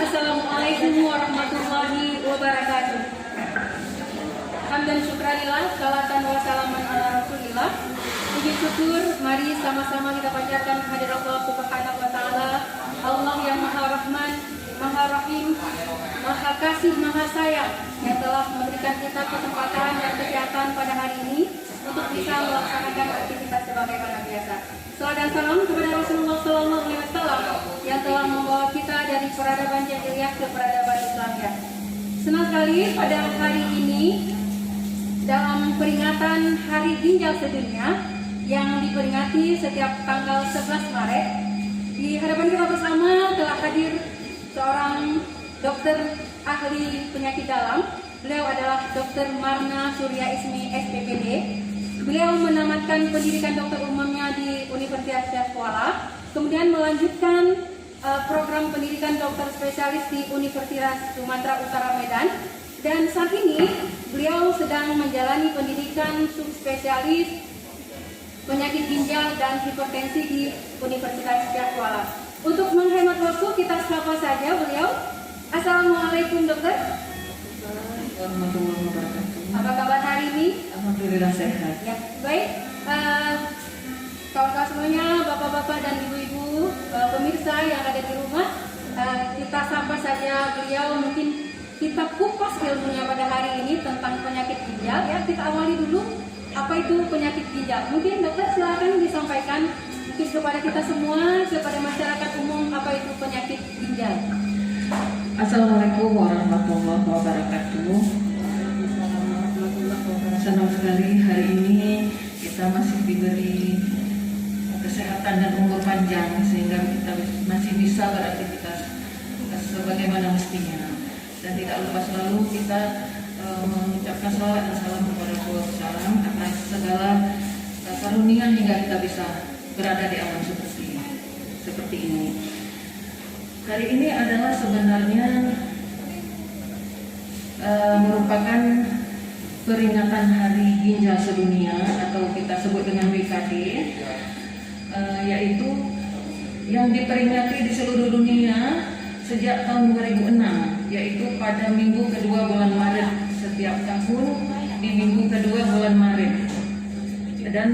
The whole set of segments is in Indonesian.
Assalamualaikum warahmatullahi wabarakatuh. Hamdan syukranillah, salatan wa salaman ala rasulillah. Puji syukur, mari sama-sama kita panjatkan kehadirat Allah Subhanahu wa taala, Allah yang Maha Rahman, Maha Rahim, Maha Kasih, Maha Sayang, yang telah memberikan kita kesempatan dan kesehatan pada hari ini untuk bisa melaksanakan aktivitas sebagaimana biasa. Salam dan salam kepada Rasulullah SAW yang telah membawa kita dari peradaban jahiliyah ke peradaban Islamiyah. Senang sekali pada hari ini dalam peringatan Hari Ginjal Sedunia yang diperingati setiap tanggal 11 Maret. Di hadapan kita bersama telah hadir seorang dokter ahli penyakit dalam. Beliau adalah Dr. Marna Surya Ismi SPPD. Beliau menamatkan pendidikan dokter umumnya di Universitas Kuala, kemudian melanjutkan program pendidikan dokter spesialis di Universitas Sumatera Utara Medan, dan saat ini beliau sedang menjalani pendidikan subspesialis penyakit ginjal dan hipertensi di Universitas Kuala. Untuk menghemat waktu, kita sapa saja beliau. Assalamualaikum dokter. Warahmatullahi wabarakatuh. Apa kabar hari ini? Alhamdulillah sehat. Ya, baik. Kawan-kawan semuanya, bapak-bapak dan ibu-ibu, pemirsa yang ada di rumah, kita sapa saja beliau. Mungkin kita kupas ilmunya pada hari ini tentang penyakit ginjal. Ya, kita awali dulu apa itu penyakit ginjal. Mungkin dokter silakan disampaikan mungkin kepada kita semua, kepada masyarakat umum, apa itu penyakit ginjal. Assalamualaikum warahmatullahi wabarakatuh. Senang sekali hari ini kita masih diberi kesehatan dan umur panjang sehingga kita masih bisa beraktivitas sebagaimana mestinya. Dan tidak lupa selalu kita mengucapkan salawat dan salam kepada Rasulullah atas segala karunia hingga kita bisa berada di alam seperti ini. Hari ini adalah sebenarnya merupakan peringatan Hari Ginjal Sedunia atau kita sebut dengan WKD, yaitu yang diperingati di seluruh dunia sejak tahun 2006, yaitu pada minggu kedua bulan Maret setiap tahun di minggu kedua bulan Maret. Dan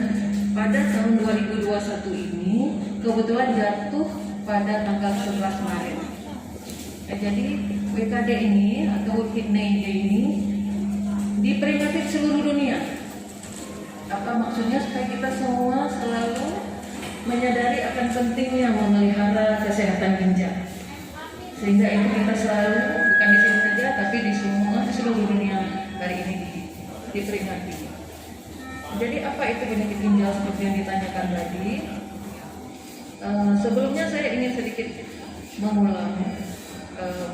pada tahun 2021 ini kebetulan jatuh pada tanggal 11 Maret. Jadi WKD ini atau World Kidney Day ini diperingati di seluruh dunia. Apa maksudnya? Supaya kita semua selalu menyadari akan pentingnya memelihara kesehatan ginjal. Sehingga itu kita selalu bukan di sini saja, tapi di seluruh dunia hari ini diperingati. Jadi apa itu penyakit ginjal seperti yang ditanyakan tadi? Sebelumnya saya ingin sedikit mengulang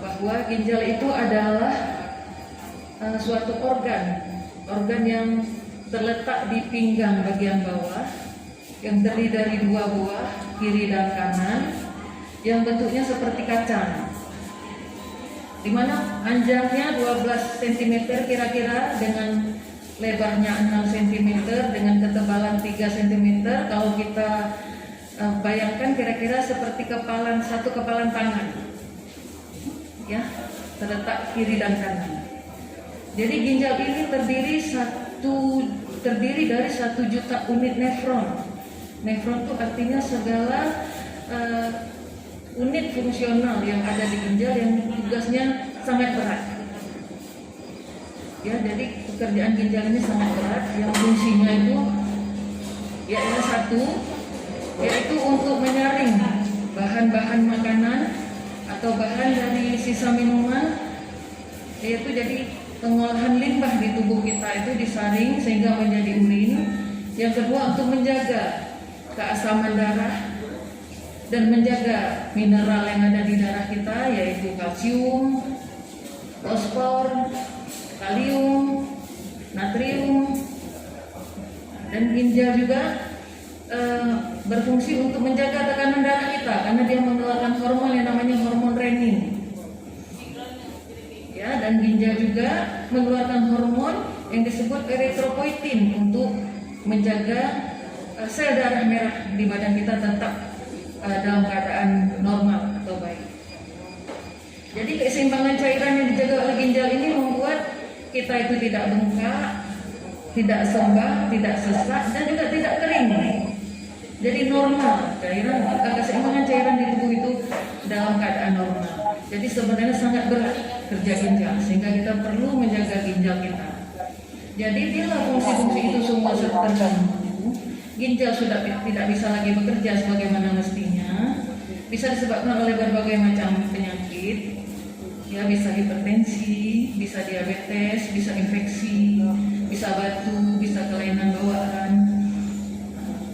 bahwa ginjal itu adalah suatu organ yang terletak di pinggang bagian bawah yang terdiri dari dua buah, kiri dan kanan, yang bentuknya seperti kacang, di mana panjangnya 12 cm kira-kira dengan lebarnya 6 cm dengan ketebalan 3 cm. Kalau kita bayangkan kira-kira seperti satu kepalan tangan, ya, terletak kiri dan kanan. Jadi ginjal ini terdiri dari 1 juta unit nefron. Nefron itu artinya segala unit fungsional yang ada di ginjal yang tugasnya sangat berat. Ya, jadi pekerjaan ginjal ini sangat berat. Yang fungsinya itu yaitu untuk menyaring bahan-bahan makanan atau bahan dari sisa minuman, yaitu jadi pengolahan limbah di tubuh kita itu disaring sehingga menjadi urin. Yang kedua untuk menjaga keasaman darah dan menjaga mineral yang ada di darah kita, yaitu kalsium, fosfor, kalium, natrium. Dan ginjal juga berfungsi untuk menjaga tekanan darah kita karena dia mengeluarkan hormon yang namanya hormon renin. Ya, dan ginjal juga mengeluarkan hormon yang disebut eritropoietin untuk menjaga sel darah merah di badan kita tetap dalam keadaan normal atau baik. Jadi keseimbangan cairan yang dijaga oleh ginjal ini membuat kita itu tidak bengkak, tidak sembab, tidak sesak, dan juga tidak kering. Jadi normal cairan, keseimbangan cairan di tubuh itu dalam keadaan normal. Jadi sebenarnya sangat berat kerja ginjal, sehingga kita perlu menjaga ginjal kita. Jadi bila fungsi-fungsi itu semua terganggu, ginjal sudah tidak bisa lagi bekerja sebagaimana mestinya, bisa disebabkan oleh berbagai macam penyakit, ya bisa hipertensi, bisa diabetes, bisa infeksi, bisa batu, bisa kelainan bawaan.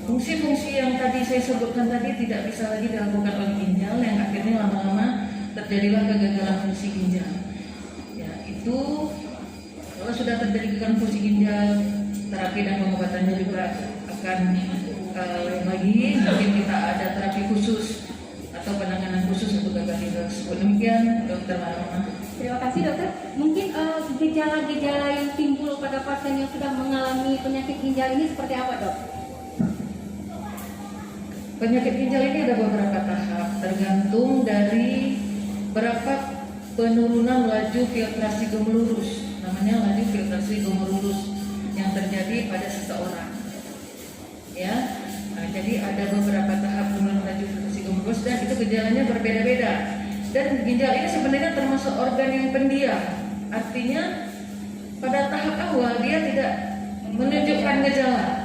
Fungsi-fungsi yang tadi saya sebutkan tadi tidak bisa lagi dilakukan oleh ginjal, yang akhirnya lama-lama terjadilah kegagalan fungsi ginjal. Ya, itu kalau sudah terjadi kegagalan fungsi ginjal, terapi dan pengobatannya juga akan lagi. Mungkin kita ada terapi khusus atau penanganan khusus untuk gagal ginjal tersebut. Demikian, Dokter Marama. Terima kasih dokter. Mungkin gejala-gejala yang timbul pada pasien yang sudah mengalami penyakit ginjal ini seperti apa dok? Penyakit ginjal ini ada beberapa tahap, tergantung dari berapa penurunan laju filtrasi glomerulus. Namanya laju filtrasi glomerulus yang terjadi pada seseorang. Ya, nah, jadi ada beberapa tahap penurunan laju filtrasi glomerulus dan itu gejalanya berbeda-beda. Dan ginjal ini sebenarnya termasuk organ yang pendiam. Artinya pada tahap awal dia tidak menunjukkan gejala.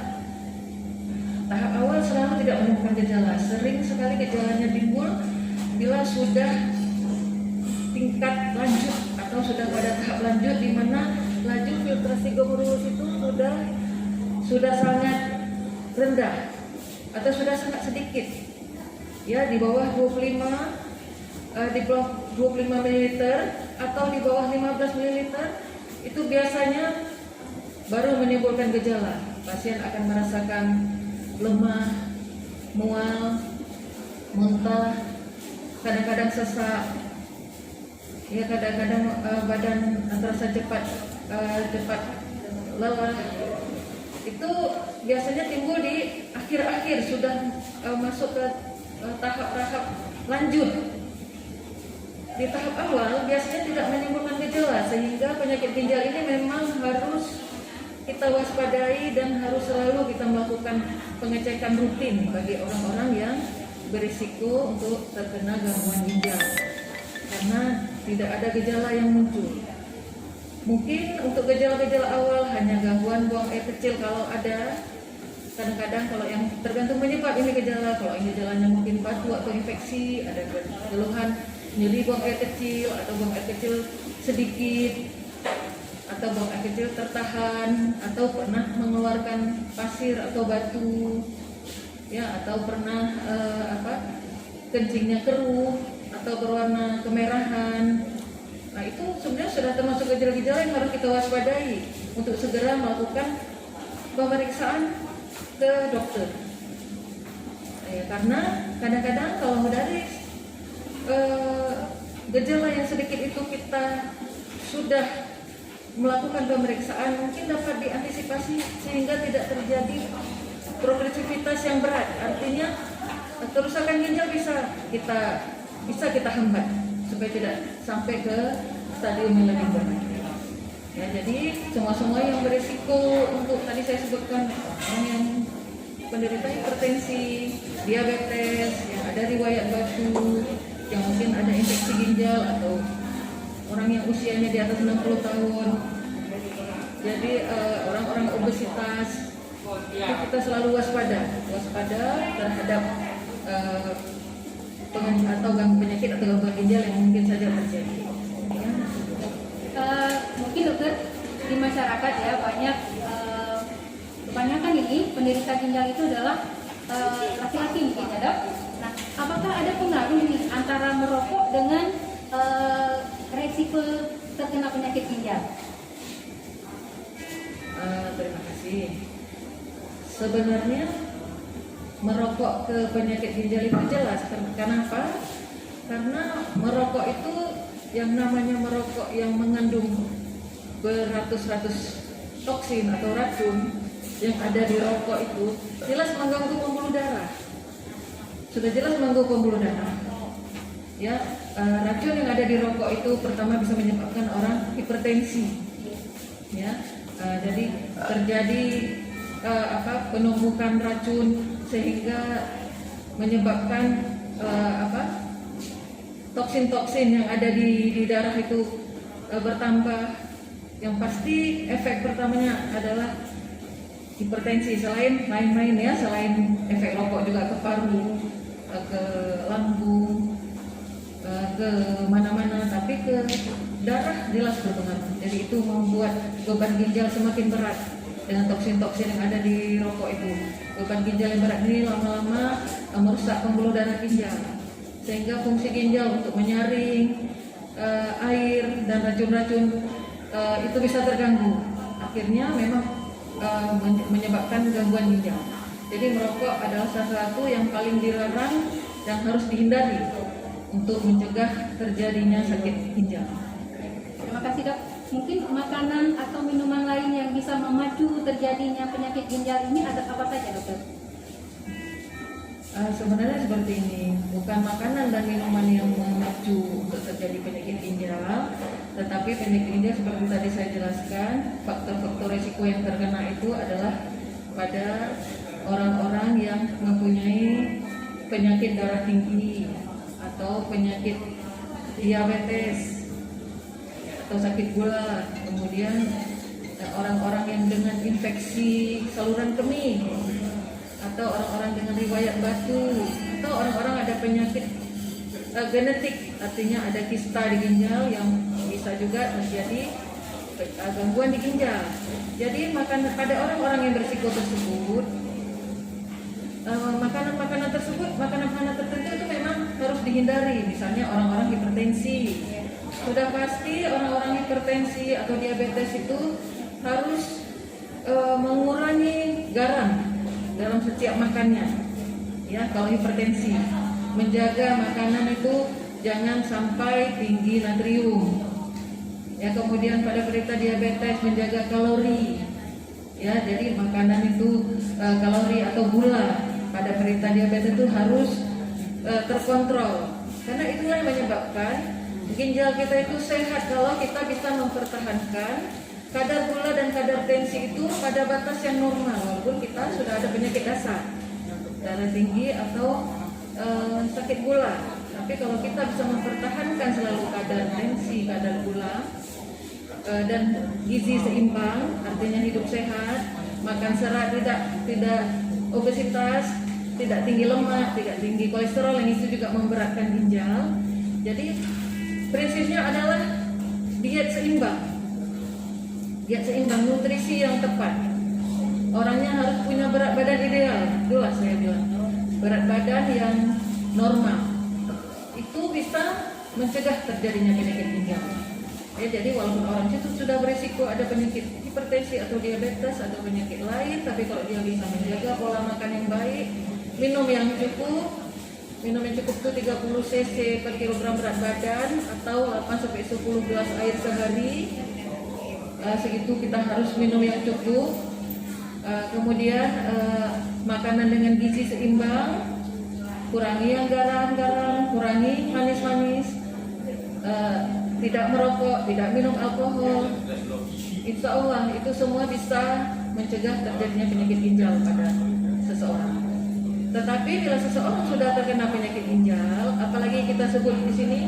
Tahap awal selalu tidak menunjukkan gejala. Sering sekali gejalanya timbul bila sudah tingkat lanjut atau sudah pada tahap lanjut di mana laju filtrasi glomerulus itu sudah sangat rendah atau sudah sangat sedikit. Ya, di bawah 25 ml atau di bawah 15 ml itu biasanya baru menimbulkan gejala. Pasien akan merasakan lemah, mual, muntah, kadang-kadang sesak, ya kadang-kadang badan terasa cepat lelah. Itu biasanya timbul di akhir-akhir sudah masuk ke tahap-tahap lanjut. Di tahap awal biasanya tidak menimbulkan gejala, sehingga penyakit ginjal ini memang harus kita waspadai dan harus selalu kita melakukan pengecekan rutin bagi orang-orang yang berisiko untuk terkena gangguan ginjal, karena tidak ada gejala yang muncul. Mungkin untuk gejala-gejala awal hanya gangguan buang air kecil kalau ada. Kadang-kadang kalau yang tergantung penyebab ini gejala, kalau ini gejalanya mungkin batu atau infeksi, ada keluhan nyeri buang air kecil atau buang air kecil sedikit, atau buang air kecil tertahan, atau pernah mengeluarkan pasir atau batu, ya, atau pernah kencingnya keruh atau berwarna kemerahan. Nah, itu sebenarnya sudah termasuk gejala-gejala yang harus kita waspadai untuk segera melakukan pemeriksaan ke dokter. Ya, karena kadang-kadang kalau dari gejala yang sedikit itu kita sudah melakukan pemeriksaan, mungkin dapat diantisipasi sehingga tidak terjadi progresivitas yang berat. Artinya kerusakan ginjal bisa kita hambat supaya tidak sampai ke stadium yang lebih berat. Ya, jadi semua yang berisiko untuk tadi saya sebutkan, orang yang penderita hipertensi, diabetes, yang ada riwayat batu, yang mungkin ada infeksi ginjal, atau orang yang usianya di atas 60 tahun. Jadi orang-orang obesitas, itu kita selalu waspada terhadap atau penyakit atau gangguan ginjal yang mungkin saja terjadi. Ya. Mungkin dokter, di masyarakat ya banyak kebanyakan ini penderita ginjal itu adalah laki-laki mungkin ya dok. Nah, apakah ada pengaruh nih antara merokok dengan resiko terkena penyakit ginjal? Terima kasih. Sebenarnya merokok ke penyakit ginjal itu jelas. Kenapa? Karena merokok itu yang namanya merokok yang mengandung beratus-ratus toksin atau racun yang ada di rokok itu jelas mengganggu pembuluh darah. Sudah jelas mengganggu pembuluh darah. Ya, racun yang ada di rokok itu pertama bisa menyebabkan orang hipertensi. Ya, jadi terjadi penumpukan racun sehingga menyebabkan toksin-toksin yang ada di darah itu bertambah. Yang pasti efek pertamanya adalah hipertensi. Selain lain-lain ya, selain efek rokok juga ke paru, ke lambung, ke mana-mana, tapi ke darah jelas berpengaruh. Jadi itu membuat beban ginjal semakin berat dengan toksin-toksin yang ada di rokok itu. Beban ginjal yang berat ini lama-lama merusak pembuluh darah ginjal, sehingga fungsi ginjal untuk menyaring air dan racun-racun itu bisa terganggu. Akhirnya memang menyebabkan gangguan ginjal. Jadi merokok adalah salah satu yang paling dilarang dan harus dihindari untuk mencegah terjadinya sakit ginjal. Terima kasih dok. Mungkin makanan atau minuman lain yang bisa memacu terjadinya penyakit ginjal ini ada apa saja dokter? Sebenarnya seperti ini, bukan makanan dan minuman yang memacu untuk terjadi penyakit ginjal, tetapi penyakit ginjal seperti tadi saya jelaskan, faktor-faktor risiko yang terkena itu adalah pada orang-orang yang mempunyai penyakit darah tinggi atau penyakit diabetes atau sakit gula, kemudian orang-orang yang dengan infeksi saluran kemih, atau orang-orang dengan riwayat batu, atau orang-orang ada penyakit genetik, artinya ada kista di ginjal yang bisa juga terjadi gangguan di ginjal. Jadi pada orang-orang yang berisiko tersebut, makanan-makanan tertentu itu memang harus dihindari. Misalnya orang-orang hipertensi, sudah pasti orang-orang hipertensi atau diabetes itu harus mengurangi garam dalam setiap makannya. Ya, kalau hipertensi, menjaga makanan itu jangan sampai tinggi natrium. Ya, kemudian pada penderita diabetes menjaga kalori. Ya, jadi makanan itu kalori atau gula pada penderita diabetes itu harus terkontrol. Karena itulah yang menyebabkan ginjal kita itu sehat kalau kita bisa mempertahankan kadar gula dan kadar tensi itu pada batas yang normal, walaupun kita sudah ada penyakit dasar, darah tinggi atau sakit gula. Tapi kalau kita bisa mempertahankan selalu kadar tensi, kadar gula dan gizi seimbang, artinya hidup sehat, makan serat, tidak obesitas, tidak tinggi lemak, tidak tinggi kolesterol, yang itu juga memberatkan ginjal. Jadi prinsipnya adalah diet seimbang, nutrisi yang tepat. Orangnya harus punya berat badan ideal, itulah saya bilang, berat badan yang normal. Itu bisa mencegah terjadinya penyakit ginjal. Ya, jadi walaupun orang itu sudah berisiko ada penyakit hipertensi atau diabetes atau penyakit lain, tapi kalau dia bisa menjaga pola makan yang baik, minum yang cukup itu 30 cc per kilogram berat badan atau 8-10 gelas air sehari. Segitu kita harus minum yang cukup. Kemudian makanan dengan gizi seimbang, kurangi yang garam-garam, kurangi manis-manis, tidak merokok, tidak minum alkohol. Insya Allah itu semua bisa mencegah terjadinya penyakit ginjal pada seseorang. Tetapi bila seseorang sudah terkena penyakit ginjal, apalagi kita sebut di sini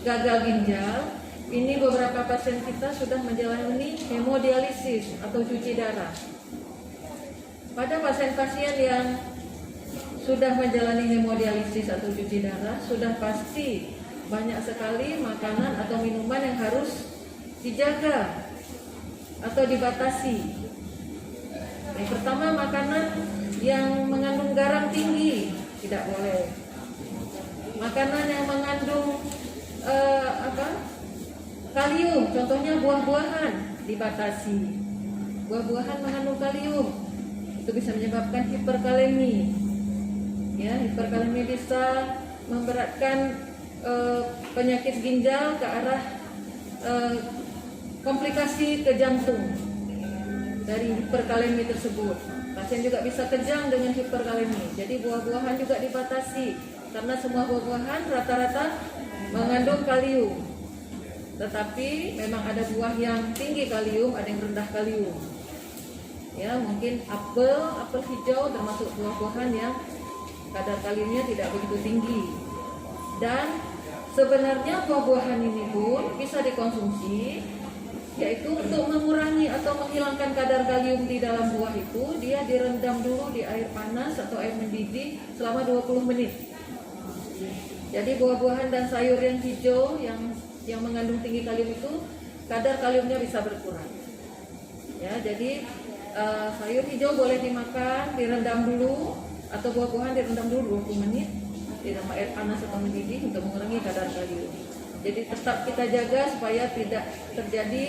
gagal ginjal, ini beberapa pasien kita sudah menjalani hemodialisis atau cuci darah. Pada pasien-pasien yang sudah menjalani hemodialisis atau cuci darah, sudah pasti banyak sekali makanan atau minuman yang harus dijaga atau dibatasi. Yang pertama, makanan yang mengandung garam tinggi tidak boleh. Makanan yang mengandung kalium, contohnya buah-buahan, dibatasi. Buah-buahan mengandung kalium, itu bisa menyebabkan hiperkalemi. Ya, hiperkalemi bisa memberatkan penyakit ginjal ke arah komplikasi ke jantung dari hiperkalemi tersebut. Pasien juga bisa kejang dengan hiperkalemi. Jadi buah-buahan juga dibatasi, karena semua buah-buahan rata-rata mengandung kalium. Tetapi memang ada buah yang tinggi kalium, ada yang rendah kalium. Ya, mungkin apel hijau termasuk buah-buahan yang kadar kaliumnya tidak begitu tinggi. Dan sebenarnya buah-buahan ini pun bisa dikonsumsi, yaitu untuk mengurangi atau menghilangkan kadar kalium di dalam buah itu, dia direndam dulu di air panas atau air mendidih selama 20 menit. Jadi buah-buahan dan sayur yang hijau yang mengandung tinggi kalium itu kadar kaliumnya bisa berkurang. Ya, jadi sayur hijau boleh dimakan, direndam dulu, atau buah-buahan direndam dulu 20 menit di dalam air panas atau mendidih untuk mengurangi kadar kalium. Jadi tetap kita jaga supaya tidak terjadi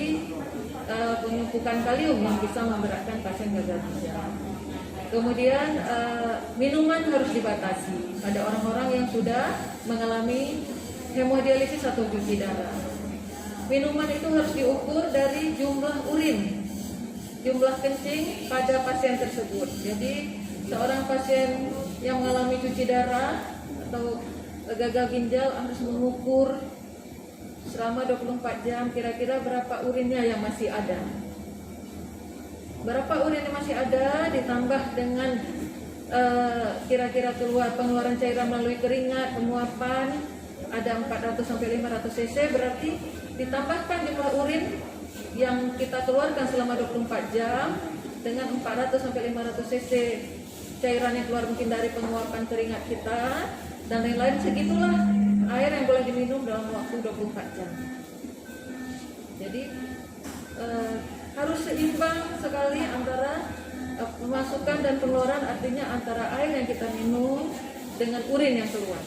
penumpukan kalium yang bisa memberatkan pasien gagal ginjal. Kemudian minuman harus dibatasi. Ada orang-orang yang sudah mengalami hemodialisis atau cuci darah. Minuman itu harus diukur dari jumlah urin, jumlah kencing pada pasien tersebut. Jadi seorang pasien yang mengalami cuci darah atau gagal ginjal harus mengukur selama 24 jam kira-kira berapa urinnya yang masih ada. Berapa urin yang masih ada ditambah dengan kira-kira pengeluaran cairan melalui keringat, penguapan ada 400 sampai 500 cc, berarti ditambahkan jumlah urin yang kita keluarkan selama 24 jam dengan 400 sampai 500 cc cairan yang keluar mungkin dari penguapan keringat kita dan lain-lain, segitulah air yang boleh diminum dalam waktu 24 jam. Jadi harus seimbang sekali antara pemasukan dan pengeluaran, artinya antara air yang kita minum dengan urin yang keluar.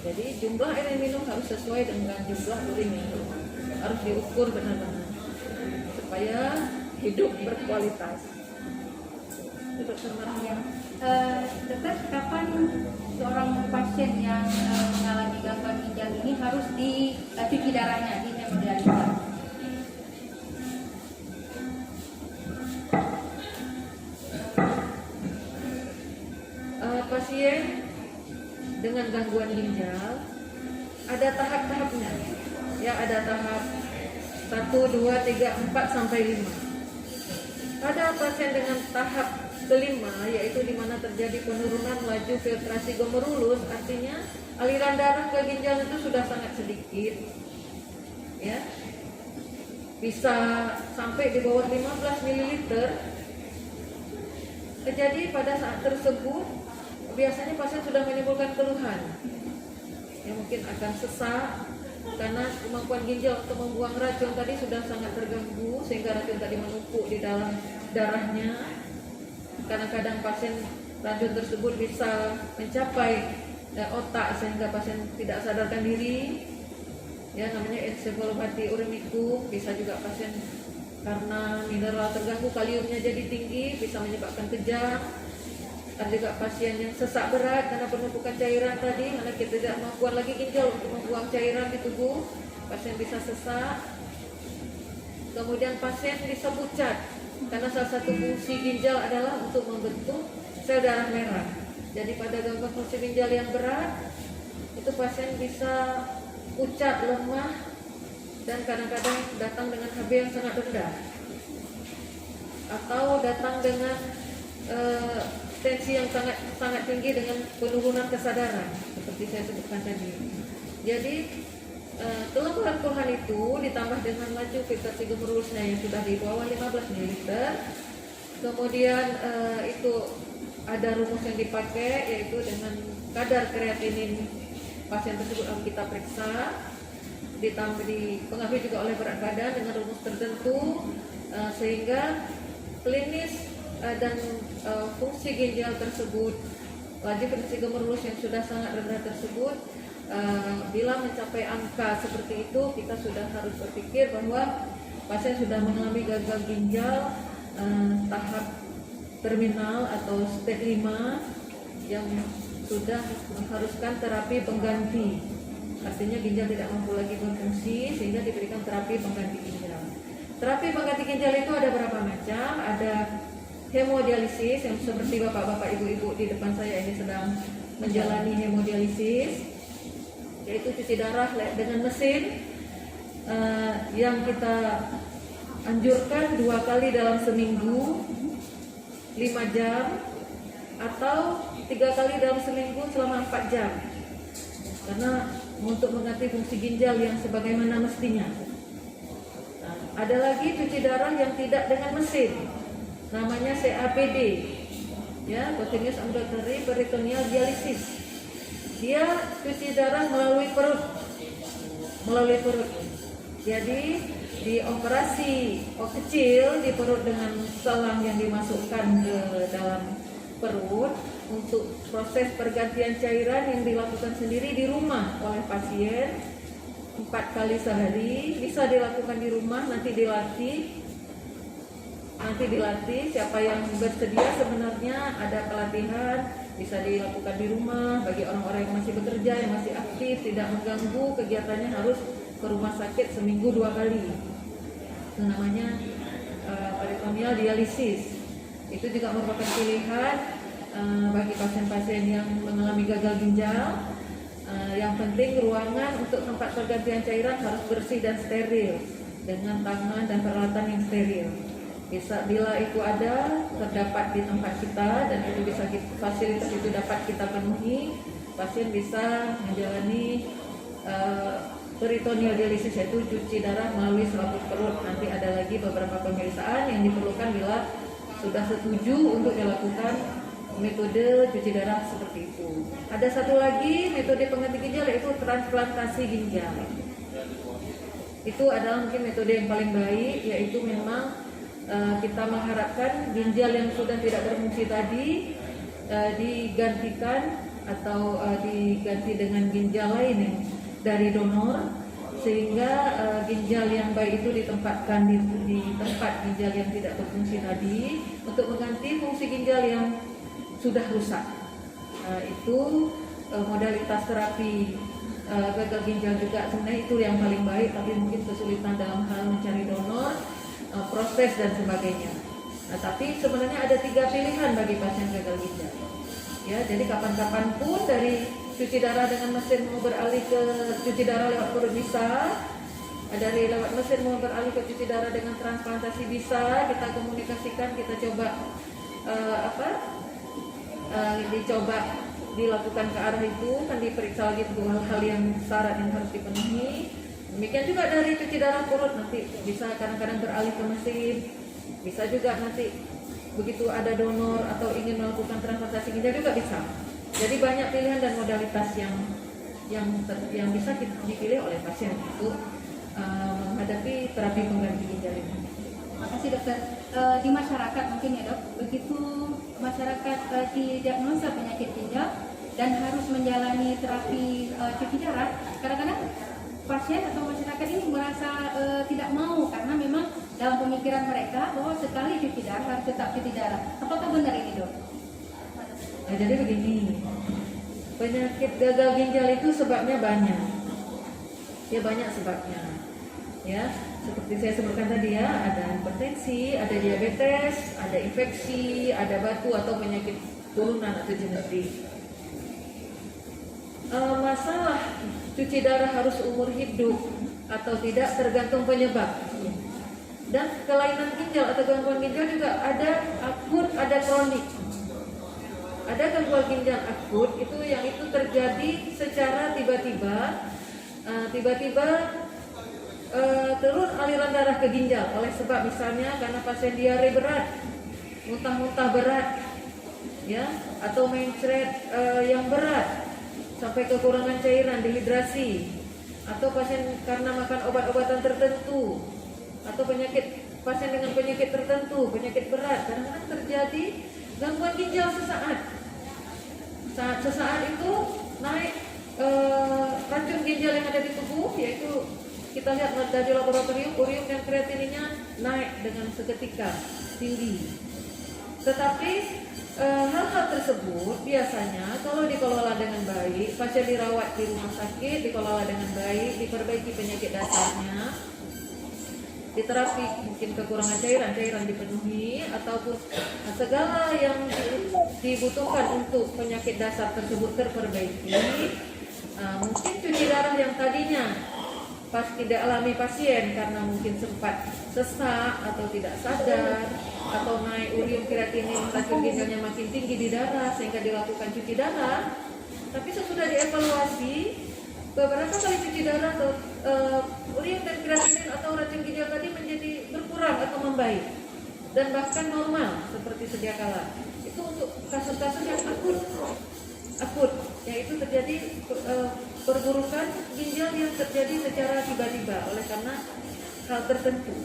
Jadi jumlah air yang minum harus sesuai dengan jumlah urin yang keluar. Harus diukur benar-benar supaya hidup berkualitas. Itu Dokter Marham. Dokter, kapan seorang pasien yang mengalami gangguan ginjal ini harus dicuci darahnya, di hemodialisis? Pasien dengan gangguan ginjal ada tahap-tahapnya. Ya, ada tahap 1, 2, 3, 4 sampai 5. Pada pasien dengan tahap kelima, yaitu di mana terjadi penurunan laju filtrasi glomerulus, artinya aliran darah ke ginjal itu sudah sangat sedikit. Ya. Bisa sampai di bawah 15 ml. Jadi pada saat tersebut biasanya pasien sudah menimbulkan keluhan, yang mungkin akan sesak karena kemampuan ginjal untuk membuang racun tadi sudah sangat terganggu sehingga racun tadi menumpuk di dalam darahnya. Kadang-kadang pasien racun tersebut bisa mencapai otak sehingga pasien tidak sadarkan diri. Ya, namanya encephalopathy uremicum. Bisa juga pasien karena mineral terganggu, kaliumnya jadi tinggi, bisa menyebabkan kejang. Ada juga pasien yang sesak berat karena penumpukan cairan tadi, karena kita tidak membuat lagi ginjal untuk membuang cairan di tubuh, pasien bisa sesak. Kemudian pasien bisa pucat karena salah satu fungsi ginjal adalah untuk membentuk sel darah merah. Jadi pada gangguan fungsi ginjal yang berat itu pasien bisa pucat, lemah, dan kadang-kadang datang dengan HB yang sangat rendah atau datang dengan tensi yang sangat tinggi dengan penurunan kesadaran seperti saya sebutkan tadi. Jadi keluhan itu ditambah dengan laju filtrasi glomerulusnya yang sudah di bawah 15 ml. Kemudian itu ada rumus yang dipakai, yaitu dengan kadar kreatinin pasien tersebut harus kita periksa, ditambah dipengaruhi juga oleh berat badan dengan rumus tertentu, sehingga klinis dan fungsi ginjal tersebut, laju filtrasi glomerulus yang sudah sangat rendah tersebut, bila mencapai angka seperti itu, kita sudah harus berpikir bahwa pasien sudah mengalami gagal ginjal tahap terminal atau stage 5 yang sudah mengharuskan terapi pengganti. Artinya ginjal tidak mampu lagi berfungsi sehingga diberikan terapi pengganti ginjal. Terapi pengganti ginjal itu ada berapa macam? Ada hemodialisis yang seperti bapak-bapak, ibu-ibu di depan saya ini sedang menjalani hemodialisis. yaitu cuci darah dengan mesin yang kita anjurkan 2 kali dalam seminggu 5 jam atau 3 kali dalam seminggu selama 4 jam, karena untuk mengganti fungsi ginjal yang sebagaimana mestinya. Nah, ada lagi cuci darah yang tidak dengan mesin, namanya CAPD, ya, continuous ambulatory peritoneal dialysis. Dia cuci darah melalui perut. Jadi dioperasi kecil di perut dengan selang yang dimasukkan ke dalam perut untuk proses pergantian cairan yang dilakukan sendiri di rumah oleh pasien 4 kali sehari. Bisa dilakukan di rumah, nanti dilatih siapa yang bersedia. Sebenarnya ada pelatihan, bisa dilakukan di rumah bagi orang-orang yang masih bekerja, yang masih aktif, tidak mengganggu kegiatannya, harus ke rumah sakit seminggu 2 kali. Itu namanya peritoneal dialisis. Itu juga merupakan pilihan bagi pasien-pasien yang mengalami gagal ginjal. Yang penting ruangan untuk tempat pergantian cairan harus bersih dan steril dengan tangan dan peralatan yang steril. Bisa, bila itu ada terdapat di tempat kita dan itu bisa fasilitas itu dapat kita penuhi, pasien bisa menjalani peritoneal dialisis, yaitu cuci darah melalui selaput perut. Nanti ada lagi beberapa pemeriksaan yang diperlukan bila sudah setuju untuk dilakukan metode cuci darah seperti itu. Ada satu lagi metode pengganti ginjal, yaitu transplantasi ginjal. Itu adalah mungkin metode yang paling baik, yaitu memang kita mengharapkan ginjal yang sudah tidak berfungsi tadi digantikan atau diganti dengan ginjal lain yang dari donor, sehingga ginjal yang baik itu ditempatkan di tempat ginjal yang tidak berfungsi tadi untuk mengganti fungsi ginjal yang sudah rusak. Itu modalitas terapi gagal ginjal juga sebenarnya itu yang paling baik, tapi mungkin kesulitan dalam hal mencari donor, proses dan sebagainya. Nah, tapi sebenarnya ada 3 pilihan bagi pasien gagal ginjal. Ya, jadi kapan-kapan pun dari cuci darah dengan mesin mau beralih ke cuci darah lewat perut bisa, dari lewat mesin mau beralih ke cuci darah dengan transplantasi bisa. Kita komunikasikan, kita coba dicoba dilakukan ke arah itu, kan diperiksa lagi untuk hal-hal yang syarat yang harus dipenuhi. Demikian juga dari cuci darah perut, nanti bisa kadang-kadang beralih ke mesin, bisa juga nanti begitu ada donor atau ingin melakukan transplantasi ginjal juga bisa. Jadi banyak pilihan dan modalitas yang bisa dipilih oleh pasien untuk menghadapi terapi pengganti ginjal ini. Terima kasih dokter. Di masyarakat mungkin ya dok, begitu masyarakat didiagnosa penyakit ginjal dan harus menjalani terapi cuci darah, kadang-kadang pasien atau masyarakat ini merasa tidak mau karena memang dalam pemikiran mereka bahwa sekali cuci darah harus tetap cuci darah. Apakah benar ini dok? Nah, jadi begini, penyakit gagal ginjal itu sebabnya banyak. Ya, banyak sebabnya. Ya, seperti saya sebutkan tadi ya, ada hipertensi, ada diabetes, ada infeksi, ada batu atau penyakit turunan atau genetik. Masalah cuci darah harus umur hidup atau tidak tergantung penyebab. Dan kelainan ginjal atau gangguan ginjal juga ada akut, ada kronik. Ada gangguan ginjal akut itu yang itu terjadi secara tiba-tiba, turun aliran darah ke ginjal oleh sebab misalnya karena pasien diare berat, muntah-muntah berat, ya, atau mencret yang berat sampai kekurangan cairan, dehidrasi, atau pasien karena makan obat-obatan tertentu, atau pasien dengan penyakit tertentu, penyakit berat, kadang-kadang terjadi gangguan ginjal sesaat. Sesaat itu naik racun ginjal yang ada di tubuh, yaitu kita lihat dari laboratorium, urium dan kreatininnya naik dengan seketika tinggi. Tetapi hal-hal tersebut biasanya kalau dikelola dengan baik, pasien dirawat di rumah sakit, dikelola dengan baik, diperbaiki penyakit dasarnya, diterapi mungkin kekurangan cairan dipenuhi, ataupun segala yang dibutuhkan untuk penyakit dasar tersebut terperbaiki, Mungkin cuci darah yang tadinya pas tidak alami pasien karena mungkin sempat sesak atau tidak sadar atau naik urium kreatinin racun ginjalnya makin tinggi di darah sehingga dilakukan cuci darah. Tapi sesudah dievaluasi beberapa kali cuci darah atau urium dan kreatinin atau racun ginjal tadi menjadi berkurang atau membaik dan bahkan normal seperti sedia kala. Itu untuk kasus-kasus yang akut, yaitu terjadi perburukan ginjal yang terjadi secara tiba-tiba oleh karena hal tertentu.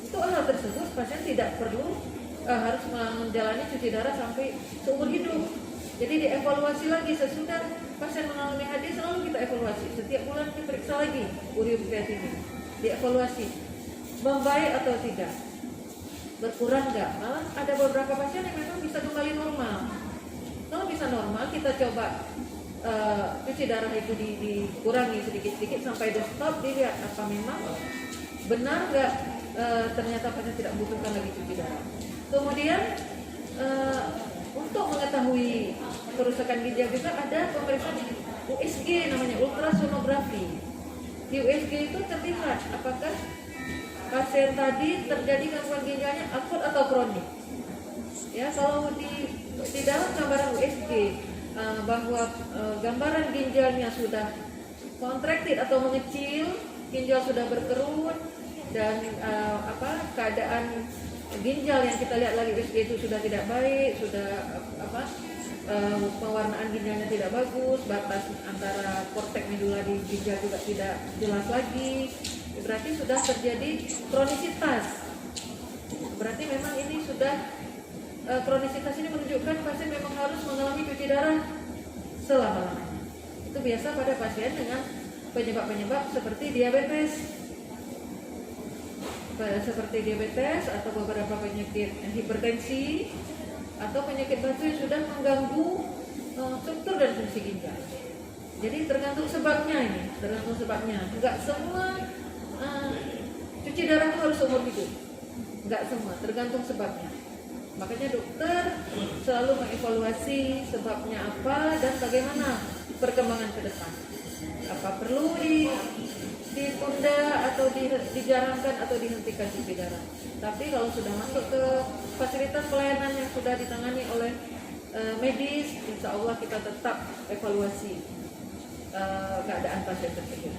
Untuk hal tersebut pasien tidak perlu harus menjalani cuci darah sampai seumur hidup. Jadi dievaluasi lagi sesudah pasien mengalami HD, selalu kita evaluasi. Setiap bulan diperiksa lagi urium kreatinin, dievaluasi membaik atau tidak, berkurang nggak. Malah ada beberapa pasien yang memang bisa kembali normal. Kalau bisa normal, kita coba cuci darah itu dikurangi sedikit-sedikit sampai di stop, dilihat apa memang benar nggak ternyata pasien tidak membutuhkan lagi cuci darah. Kemudian untuk mengetahui kerusakan ginjal juga ada pemeriksaan USG namanya ultrasonografi. Di USG itu terlihat apakah pasien tadi terjadi gangguan ginjalnya akut atau kronik. Ya, kalau di dalam gambaran USG bahwa gambaran ginjalnya sudah kontrakted atau mengecil, ginjal sudah berkerut dan keadaan ginjal yang kita lihat lagi USG itu sudah tidak baik, sudah pewarnaan ginjalnya tidak bagus, batas antara korteks medula di ginjal juga tidak jelas lagi, berarti sudah terjadi kronisitas. Berarti memang ini sudah kronisitas ini menunjukkan pasien memang harus mengalami cuci darah selama-lamanya. Itu biasa pada pasien dengan penyebab-penyebab seperti diabetes atau beberapa penyakit hipertensi atau penyakit batu yang sudah mengganggu struktur dan fungsi ginjal. Jadi tergantung sebabnya ini, Enggak semua cuci darah itu harus seumur hidup. Enggak semua, tergantung sebabnya. Makanya dokter selalu mengevaluasi sebabnya apa dan bagaimana perkembangan ke depan. Apa perlu ditunda atau dijarangkan atau dihentikan cuci darah. Tapi kalau sudah masuk ke fasilitas pelayanan yang sudah ditangani oleh medis, insya Allah kita tetap evaluasi keadaan pasien tersebut.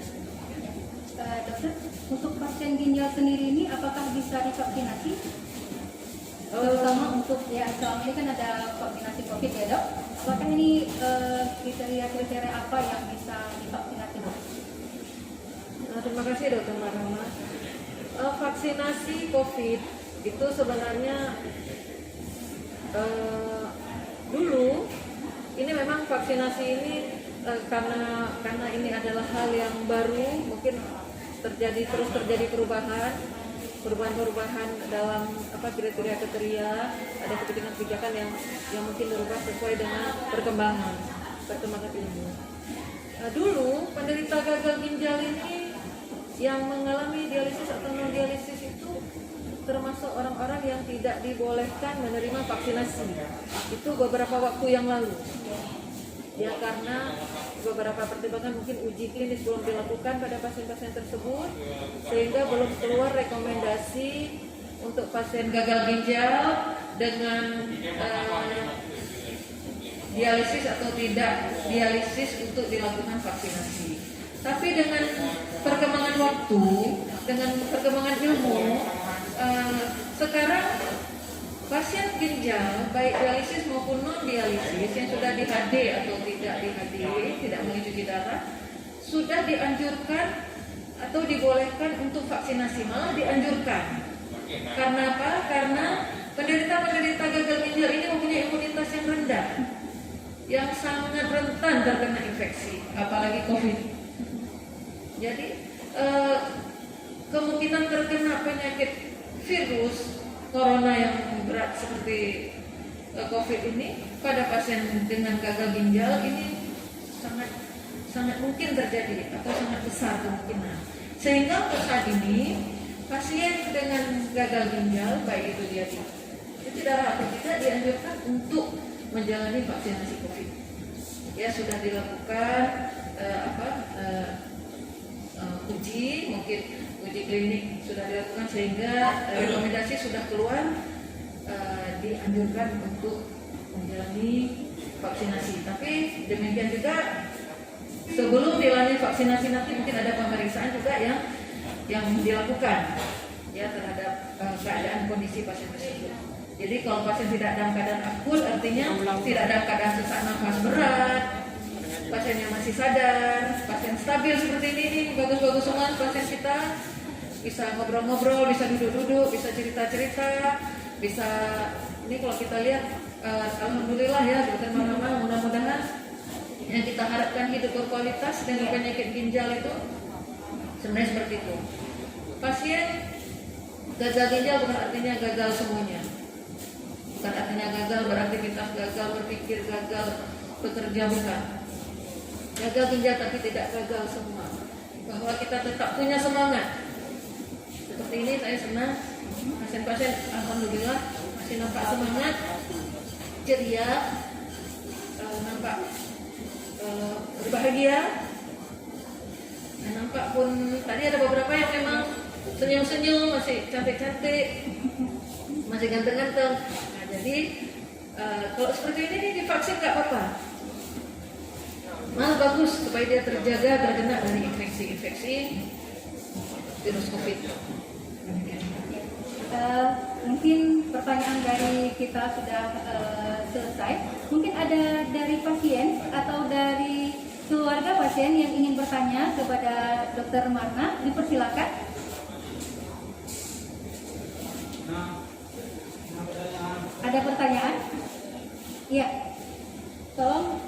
Dokter, untuk pasien ginjal sendiri ini apakah bisa divaksinasi? Terutama untuk selama ini kan ada vaksinasi COVID ya dok. Apakah ini kriteria apa yang bisa divaksinasi dok? Terima kasih Dokter Marama. Vaksinasi COVID itu sebenarnya dulu ini memang vaksinasi ini karena ini adalah hal yang baru, mungkin terus terjadi perubahan dalam kriteria, ada kebijakan yang mungkin berubah sesuai dengan perkembangan ilmu. Dulu penderita gagal ginjal ini yang mengalami dialisis atau non dialisis itu termasuk orang-orang yang tidak dibolehkan menerima vaksinasi. Itu beberapa waktu yang lalu. Ya, karena beberapa pertimbangan mungkin uji klinis belum dilakukan pada pasien-pasien tersebut, sehingga belum keluar rekomendasi untuk pasien gagal ginjal dengan dialisis atau tidak dialisis untuk dilakukan vaksinasi. Tapi dengan perkembangan waktu, dengan perkembangan ilmu, sekarang pasien ginjal baik dialisis maupun non dialisis yang sudah di HD atau tidak di HD, tidak mencuci darah, sudah dianjurkan atau dibolehkan untuk vaksinasi, malah dianjurkan. Karena apa? Karena penderita gagal ginjal ini mempunyai imunitas yang rendah, yang sangat rentan terkena infeksi, apalagi COVID. Jadi kemungkinan terkena penyakit virus corona yang berat seperti COVID ini pada pasien dengan gagal ginjal ini sangat mungkin terjadi atau sangat besar kemungkinan. Sehingga untuk saat ini pasien dengan gagal ginjal, baik itu dia cuci darah atau tidak, dianjurkan untuk menjalani vaksinasi COVID. Ya, sudah dilakukan uji, mungkin uji klinik sudah dilakukan sehingga rekomendasi sudah keluar, dianjurkan untuk menjalani vaksinasi. Tapi demikian juga sebelum dilalui vaksinasi nanti mungkin ada pemeriksaan juga yang dilakukan ya terhadap keadaan kondisi pasien tersebut. Jadi kalau pasien tidak dalam keadaan akut artinya tidak dalam keadaan sesak nafas berat, pasiennya masih sadar, pasien stabil seperti ini bagus-bagus semua pasien kita, bisa ngobrol-ngobrol, bisa duduk-duduk, bisa cerita-cerita, bisa ini kalau kita lihat alhamdulillah ya dokter Marhama, mudah-mudahan yang kita harapkan hidup berkualitas dengan penyakit ginjal itu sebenarnya seperti itu. Pasien gagal ginjal bukan artinya gagal semuanya, bukan artinya gagal beraktivitas, gagal berpikir, gagal bekerja, bukan. Gagal ginjal tapi tidak gagal semua, bahwa kita tetap punya semangat. Seperti ini saya senang pasien-pasien alhamdulillah masih nampak semangat, ceria, nampak berbahagia. Nampak pun tadi ada beberapa yang memang senyum-senyum, masih cantik-cantik, masih ganteng-ganteng. Nah, jadi kalau seperti ini divaksin nggak apa-apa, malah bagus supaya dia terjaga terkena dari infeksi virus COVID. Mungkin pertanyaan dari kita sudah selesai. Mungkin ada dari pasien atau dari keluarga pasien yang ingin bertanya kepada Dr. Marna, dipersilakan. Ada pertanyaan? Iya. Tolong.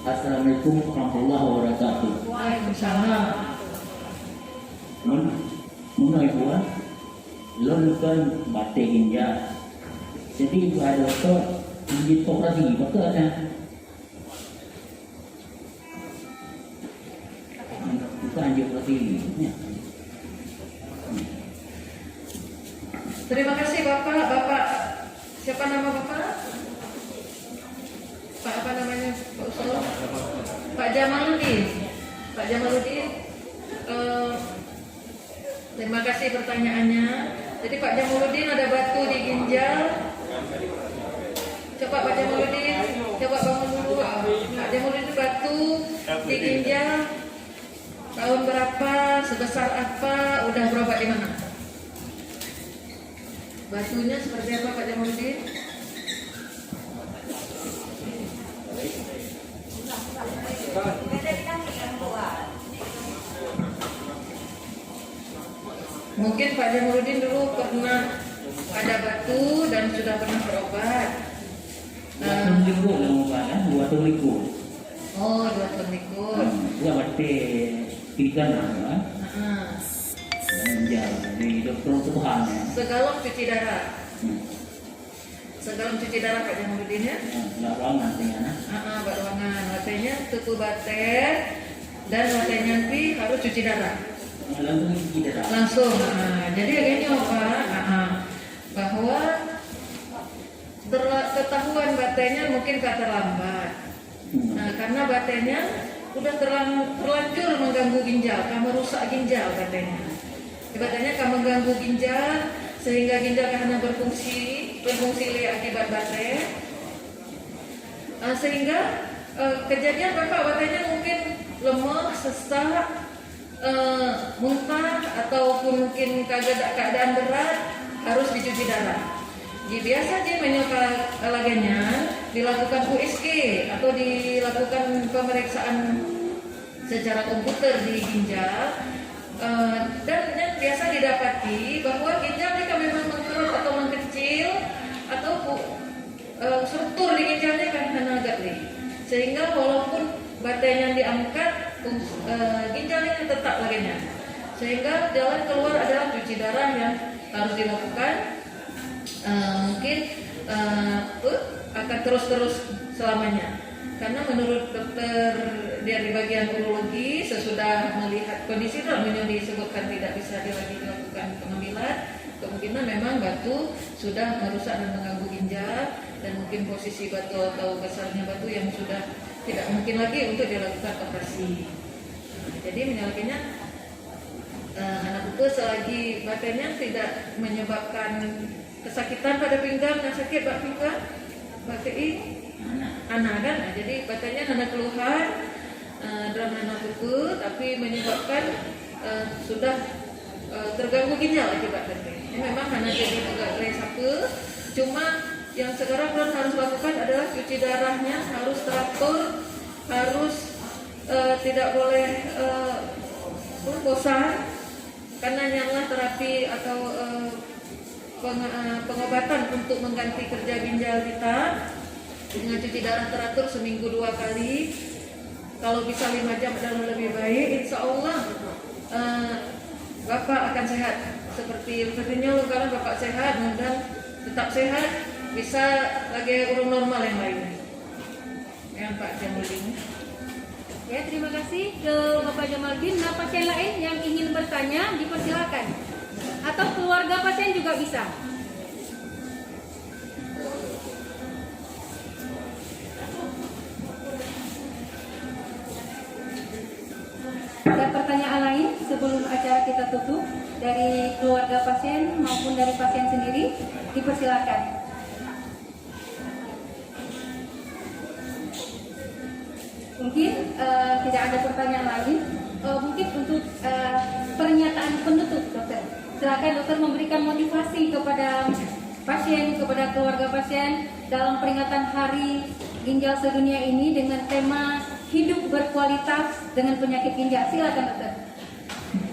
Assalamualaikum warahmatullahi wabarakatuh. Waalaikumsalam. Mengenai buah, lon kan batik ginjal. Jadi ada dokter gigit operasi, betul ada. Bukan angioplasti ini. Terima kasih Bapak. Siapa nama Bapak? Pak apa namanya? Pak Usul? Pak Jamaludin. Pak Jamaludin. Terima kasih pertanyaannya. Jadi Pak Jamaludin ada batu di ginjal. Coba Pak Jamaludin, coba bangun dulu. Pak Jamaludin batu di ginjal. Tahun berapa? Sebesar apa? Udah berobat di mana? Batunya seperti apa Pak Jamaludin? Mungkin Pak Jamaludin dulu pernah ada batu dan sudah pernah berobat. Dua likur yang obatnya, dua likur. Oh, 2 tahun ikut. Dua batik tiga nama. Ginjal dari dokter Tuhan ya. Segalon cuci darah. Segalon cuci darah Pak Jamaludin ya. Nggak ruangan tinggalnya. Pak ruangan. Watenya tuku bater dan watenya nanti harus cuci darah. Langsung cuci darah. Langsung. Jadi agaknya apa? Bahwa ketahuan batenya mungkin terlambat. Karena batenya udah terlanjur mengganggu ginjal, merusak ginjal batenya. Batenya akan mengganggu ginjal sehingga ginjal karena berfungsi akibat baterai. Sehingga kejadian Bapak batenya mungkin lemah, sesak, muntah ataupun mungkin keadaan berat harus dicuci darah. Biasa dia menyokalagennya dilakukan USG atau dilakukan pemeriksaan secara komputer di ginjal, dan yang biasa didapati bahwa ginjal jika memang mengkerut atau mengkecil atau struktur di ginjalnya kan agak sehingga walaupun batenya diangkat ginjalnya tetap laginya, sehingga jalan keluar adalah cuci darah yang harus dilakukan. Mungkin akan terus-terus selamanya. karena menurut dokter dari bagian urologi sesudah melihat kondisi dalam yang disebutkan tidak bisa lagi dilakukan pengambilan, kemungkinan memang batu sudah merusak dan mengganggu ginjal, dan mungkin posisi batu atau besarnya batu yang sudah tidak mungkin lagi untuk dilakukan operasi. Jadi menyalakannya anak itu selagi badannya tidak menyebabkan kesakitan pada pinggang, dan sakit bak pinggang, bak anak kan, jadi badannya ada keluhan dalam anak itu, tapi menyebabkan sudah terganggu ginjal akibat ini. Memang hanya jadi agak resapel, cuma yang sekarang kan harus lakukan adalah cuci darahnya harus teratur, harus tidak boleh bosan, karena hanyalah terapi atau pengobatan untuk mengganti kerja ginjal kita dengan cuci darah teratur seminggu 2 kali. Kalau bisa 5 jam adalah lebih baik. Insya Allah Bapak akan sehat. Sepertinya sekarang Bapak sehat, mudah tetap sehat, bisa lagi urung normal yang lain. Yang Pak Jamaldin. Ya, terima kasih ke Bapak Jamaldin. Nah, pasien lain yang ingin bertanya dipersilakan. Atau keluarga pasien juga bisa. Ada pertanyaan lain sebelum acara kita tutup dari keluarga pasien maupun dari pasien sendiri, dipersilakan. Mungkin tidak ada pertanyaan lain. Mungkin untuk pernyataan penutup, dokter. Silakan dokter memberikan motivasi kepada pasien, kepada keluarga pasien dalam peringatan Hari Ginjal Sedunia ini dengan tema hidup berkualitas dengan penyakit ginjal. Silakan dokter.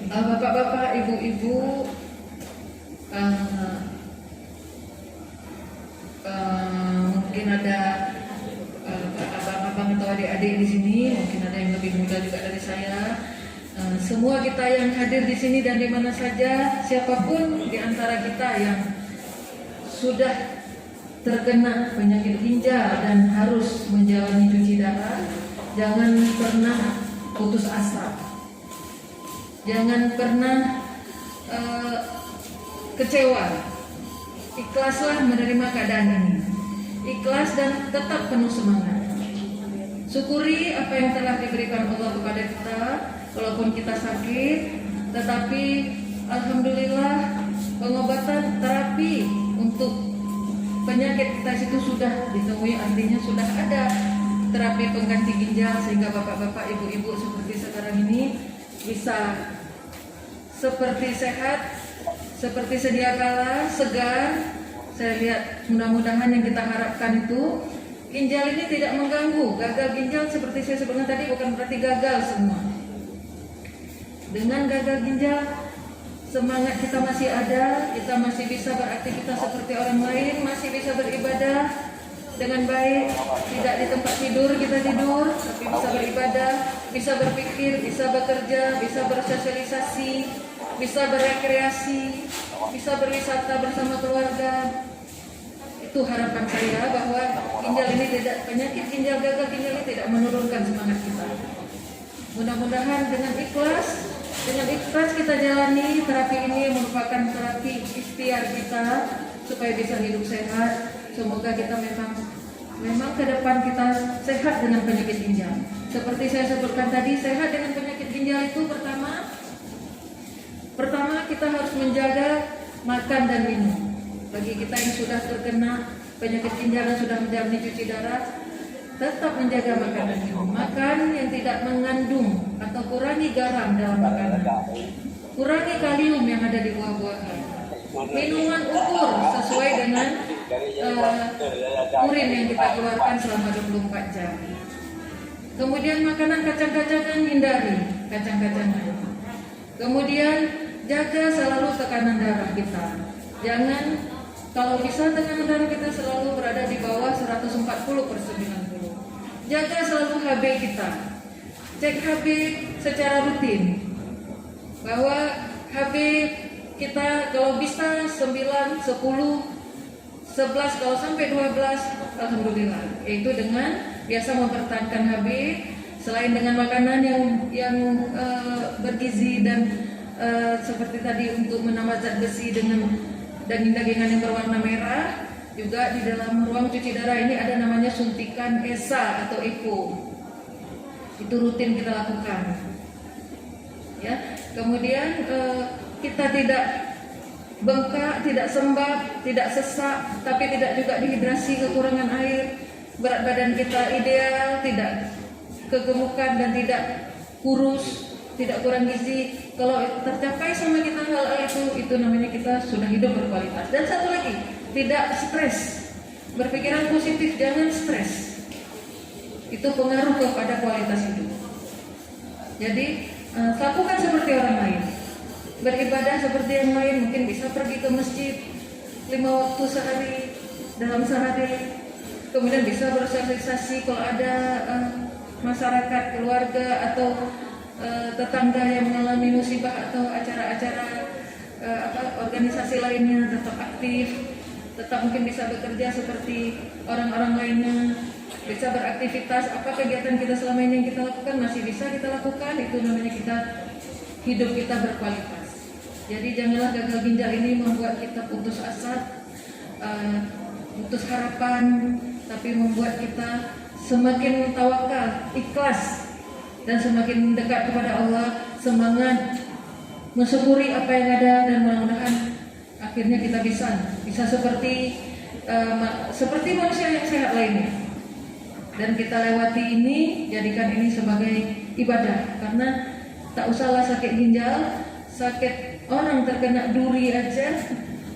Bapak-bapak, ibu-ibu, mungkin ada abang-abang atau adik-adik di sini, mungkin ada yang lebih muda juga dari saya. Semua kita yang hadir di sini dan di mana saja, siapapun di antara kita yang sudah terkena penyakit ginjal dan harus menjalani cuci darah, jangan pernah putus asa, jangan pernah kecewa. Ikhlaslah menerima keadaan ini, ikhlas dan tetap penuh semangat. Syukuri apa yang telah diberikan Allah kepada kita, walaupun kita sakit, tetapi alhamdulillah pengobatan terapi untuk penyakit kita itu sudah ditemui, artinya sudah ada terapi pengganti ginjal, sehingga bapak-bapak, ibu-ibu seperti sekarang ini bisa seperti sehat, seperti sedia kala, segar. Saya lihat mudah-mudahan yang kita harapkan itu ginjal ini tidak mengganggu. Gagal ginjal seperti saya sebutkan tadi bukan berarti gagal semua. Dengan gagal ginjal, semangat kita masih ada, kita masih bisa beraktivitas seperti orang lain, masih bisa beribadah dengan baik, tidak di tempat tidur kita tidur, tapi bisa beribadah, bisa berpikir, bisa bekerja, bisa bersosialisasi, bisa berekreasi, bisa berwisata bersama keluarga. Itu harapan saya, bahwa ginjal ini tidak, penyakit ginjal, gagal ginjal ini tidak menurunkan semangat kita. Mudah-mudahan dengan ikhlas kita jalani terapi ini, merupakan terapi ikhtiar kita supaya bisa hidup sehat. Semoga kita memang ke depan kita sehat dengan penyakit ginjal. Seperti saya sebutkan tadi, sehat dengan penyakit ginjal itu pertama kita harus menjaga makan dan minum. Bagi kita yang sudah terkena penyakit ginjal dan sudah menjalani cuci darah, tetap menjaga makan dan minum. Makan yang tidak mengandung atau kurangi garam dalam makanan, kurangi kalium yang ada di buah-buahan. Minuman ukur sesuai dengan urin yang kita keluarkan selama 24 jam. Kemudian makanan kacang-kacangan, hindari kacang-kacangan. Kemudian jaga selalu tekanan darah kita. Jangan, kalau bisa tekanan darah kita selalu berada di bawah 140/90. Jaga selalu HB kita. Cek HB secara rutin. Bahwa HB kita kalau bisa 9, 10, 11, kalau sampai 12, alhamdulillah. Yaitu dengan biasa mempertahankan HB selain dengan makanan yang bergizi dan seperti tadi untuk menambah zat besi dengan daging-dagingan yang berwarna merah. Juga di dalam ruang cuci darah ini ada namanya suntikan ESA atau EPO. Itu rutin kita lakukan. Ya, kemudian kita tidak bengkak, tidak sembab, tidak sesak, tapi tidak juga dehidrasi, kekurangan air. Berat badan kita ideal, tidak kegemukan dan tidak kurus, tidak kurang gizi. Kalau tercapai sama kita hal itu namanya kita sudah hidup berkualitas. Dan satu lagi, tidak stres. Berpikiran positif, jangan stres. Itu pengaruh kepada kualitas hidup. Jadi lakukan seperti orang lain. Beribadah seperti yang lain, mungkin bisa pergi ke masjid 5 waktu sehari dalam sehari. Kemudian bisa bersosialisasi kalau ada masyarakat, keluarga atau tetangga yang mengalami musibah atau acara-acara organisasi lainnya, tetap aktif, tetap mungkin bisa bekerja seperti orang-orang lainnya, bisa beraktivitas. Apa kegiatan kita selama ini yang kita lakukan masih bisa kita lakukan, itu namanya kita hidup kita berkualitas. Jadi janganlah gagal ginjal ini membuat kita putus asa, putus harapan, tapi membuat kita semakin tawakal, ikhlas, dan semakin dekat kepada Allah, semangat mensyukuri apa yang ada, dan mudah-mudahan akhirnya kita bisa seperti manusia yang sehat lainnya. Dan kita lewati ini, jadikan ini sebagai ibadah, karena tak usahlah sakit ginjal, sakit orang terkena duri aja,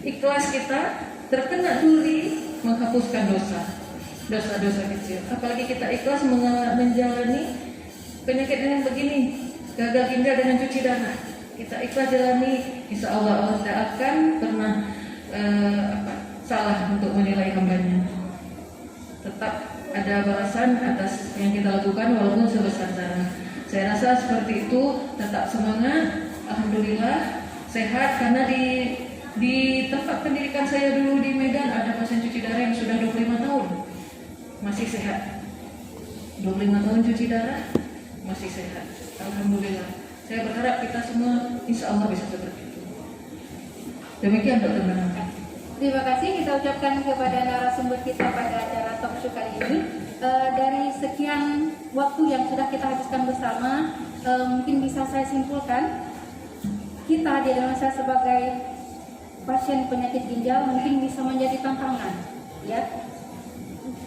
ikhlas kita terkena duri menghapuskan dosa-dosa kecil. Apalagi kita ikhlas menjalani penyakit yang begini, gagal ginjal dengan cuci darah. Kita ikhlas jalani, insya Allah tidak akan pernah salah untuk menilai hambanya. Tetap ada balasan atas yang kita lakukan walaupun sebesar darah. Saya rasa seperti itu, tetap semangat. Alhamdulillah sehat, karena di tempat pendidikan saya dulu di Medan ada pasien cuci darah yang sudah 25 tahun masih sehat. 25 tahun cuci darah masih sehat. Alhamdulillah. Saya berharap kita semua insya Allah bisa seperti itu. Demikian Dr. Nana. Terima kasih kita ucapkan kepada narasumber kita pada acara talk show kali ini. Dari sekian waktu yang sudah kita habiskan bersama, mungkin bisa saya simpulkan, kita di Indonesia sebagai pasien penyakit ginjal mungkin bisa menjadi tantangan, ya.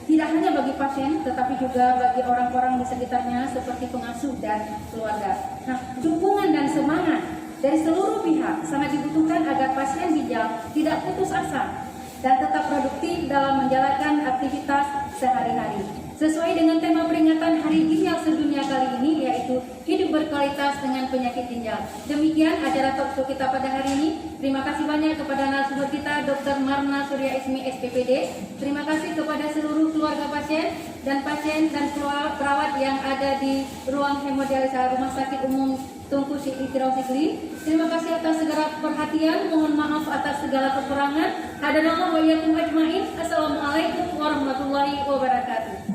Tidak hanya bagi pasien, tetapi juga bagi orang-orang di sekitarnya seperti pengasuh dan keluarga. Nah, dukungan dan semangat dari seluruh pihak sangat dibutuhkan agar pasien ginjal tidak putus asa dan tetap produktif dalam menjalankan aktivitas sehari-hari. Sesuai dengan tema peringatan Hari Ginjal Sedunia kali ini, yaitu hidup berkualitas dengan penyakit ginjal. Demikian acara talk show kita pada hari ini. Terima kasih banyak kepada narasumber kita Dr. Marna Surya Ismi SPPD. Terima kasih kepada seluruh keluarga pasien dan perawat yang ada di ruang hemodialisa Rumah Sakit Umum Tunku Sikri Sigli. Terima kasih atas segala perhatian. Mohon maaf atas segala kekurangan. Hadanallahu wa iyyakum ajmain. Assalamualaikum warahmatullahi wabarakatuh.